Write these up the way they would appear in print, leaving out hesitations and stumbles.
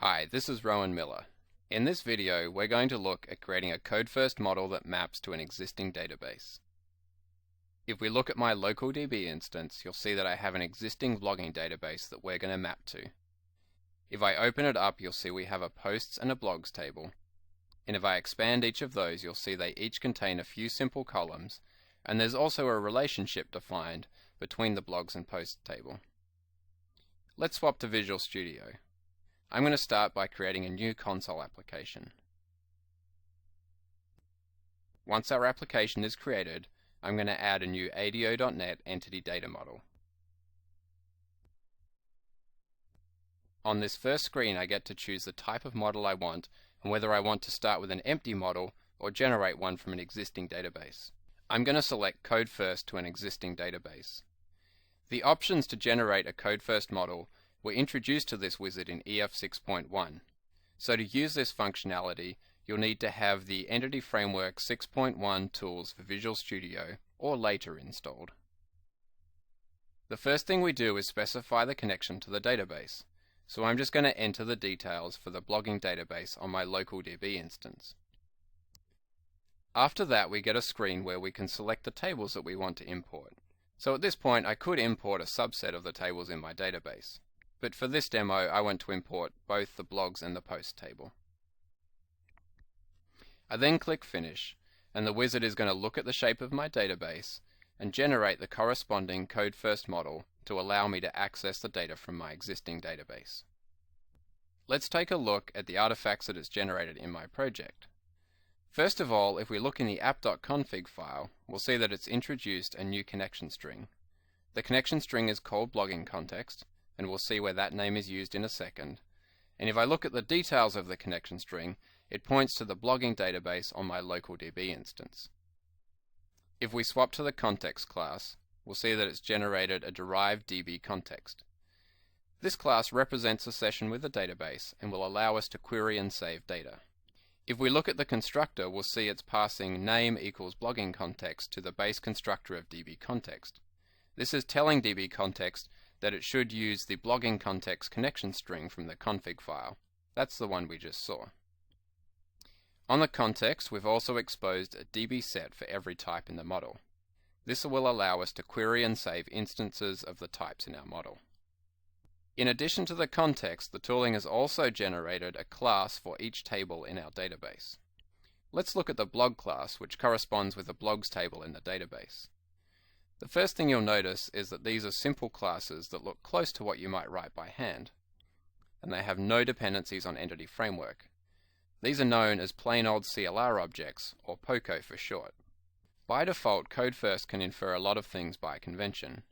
Hi, this is Rowan Miller. In this video, we're going to look at creating a code-first model that maps to an existing database. If we look at my local DB instance, you'll see that I have an existing blogging database that we're going to map to. If I open it up, you'll see we have a posts and a blogs table. And if I expand each of those, you'll see they each contain a few simple columns, and there's also a relationship defined between the blogs and posts table. Let's swap to Visual Studio. I'm going to start by creating a new console application. Once our application is created, I'm going to add a new ADO.NET Entity Data Model. On this first screen, I get to choose the type of model I want and whether I want to start with an empty model or generate one from an existing database. I'm going to select Code First to an existing database. The options to generate a Code First model were introduced to this wizard in EF 6.1. So to use this functionality, you'll need to have the Entity Framework 6.1 tools for Visual Studio or later installed. The first thing we do is specify the connection to the database. So I'm just going to enter the details for the blogging database on my local DB instance. After that, we get a screen where we can select the tables that we want to import. So at this point, I could import a subset of the tables in my database. But for this demo, I want to import both the blogs and the post table. I then click Finish, and the wizard is going to look at the shape of my database and generate the corresponding Code First model to allow me to access the data from my existing database. Let's take a look at the artifacts that it's generated in my project. First of all, if we look in the app.config file, we'll see that it's introduced a new connection string. The connection string is called blogging context, and we'll see where that name is used in a second. And if I look at the details of the connection string, it points to the blogging database on my local DB instance. If we swap to the context class, we'll see that it's generated a derived DB context. This class represents a session with the database and will allow us to query and save data. If we look at the constructor, we'll see it's passing name equals blogging context to the base constructor of DB context. This is telling DB context that it should use the blogging context connection string from the config file. That's the one we just saw. On the context, we've also exposed a DB set for every type in the model. This will allow us to query and save instances of the types in our model. In addition to the context, the tooling has also generated a class for each table in our database. Let's look at the blog class, which corresponds with the blogs table in the database. The first thing you'll notice is that these are simple classes that look close to what you might write by hand, and they have no dependencies on Entity Framework. These are known as plain old CLR objects, or POCO for short. By default, Code First can infer a lot of things by convention.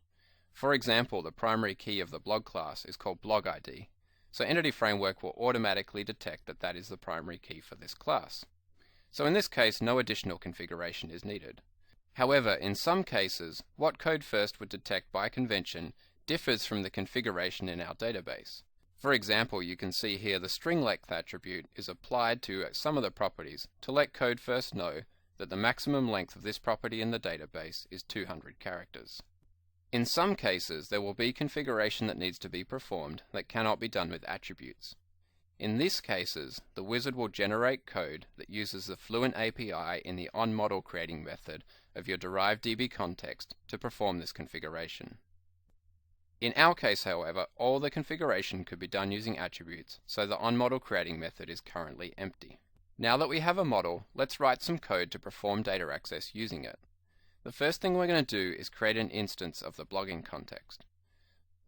For example, the primary key of the blog class is called blog ID, so Entity Framework will automatically detect that that is the primary key for this class. So in this case, no additional configuration is needed. However, in some cases, what Code First would detect by convention differs from the configuration in our database. For example, you can see here the string length attribute is applied to some of the properties to let Code First know that the maximum length of this property in the database is 200 characters. In some cases, there will be configuration that needs to be performed that cannot be done with attributes. In these cases, the wizard will generate code that uses the Fluent API in the onModel creating method of your derived DB context to perform this configuration. In our case, however, all the configuration could be done using attributes, so the onModel creating method is currently empty. Now that we have a model, let's write some code to perform data access using it. The first thing we're going to do is create an instance of the blogging context.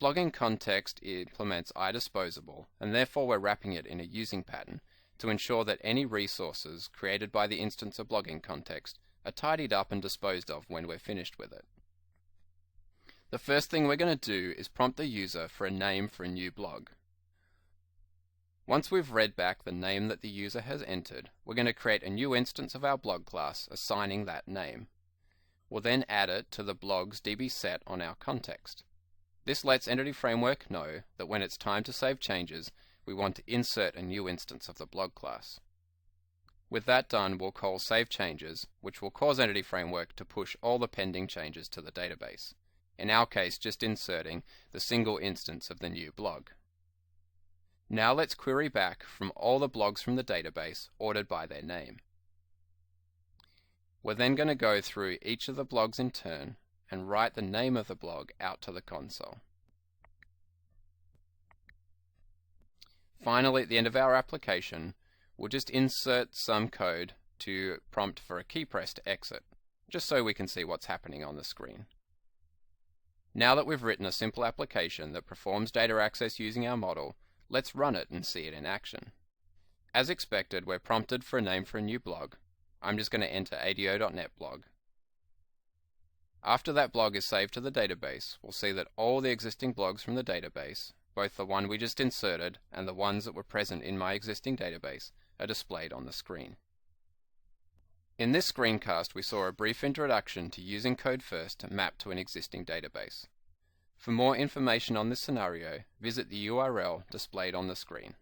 Blogging context implements iDisposable, and therefore we're wrapping it in a using pattern to ensure that any resources created by the instance of blogging context are tidied up and disposed of when we're finished with it. The first thing we're going to do is prompt the user for a name for a new blog. Once we've read back the name that the user has entered, we're going to create a new instance of our blog class assigning that name. We'll then add it to the blogs DB set on our context. This lets Entity Framework know that when it's time to save changes, we want to insert a new instance of the blog class. With that done, we'll call Save Changes, which will cause Entity Framework to push all the pending changes to the database. In our case, just inserting the single instance of the new blog. Now let's query back from all the blogs from the database ordered by their name. We're then going to go through each of the blogs in turn and write the name of the blog out to the console. Finally, at the end of our application, we'll just insert some code to prompt for a key press to exit, just so we can see what's happening on the screen. Now that we've written a simple application that performs data access using our model, let's run it and see it in action. As expected, we're prompted for a name for a new blog. I'm just going to enter ADO.NET blog. After that blog is saved to the database, we'll see that all the existing blogs from the database, both the one we just inserted and the ones that were present in my existing database, are displayed on the screen. In this screencast, we saw a brief introduction to using CodeFirst to map to an existing database. For more information on this scenario, visit the URL displayed on the screen.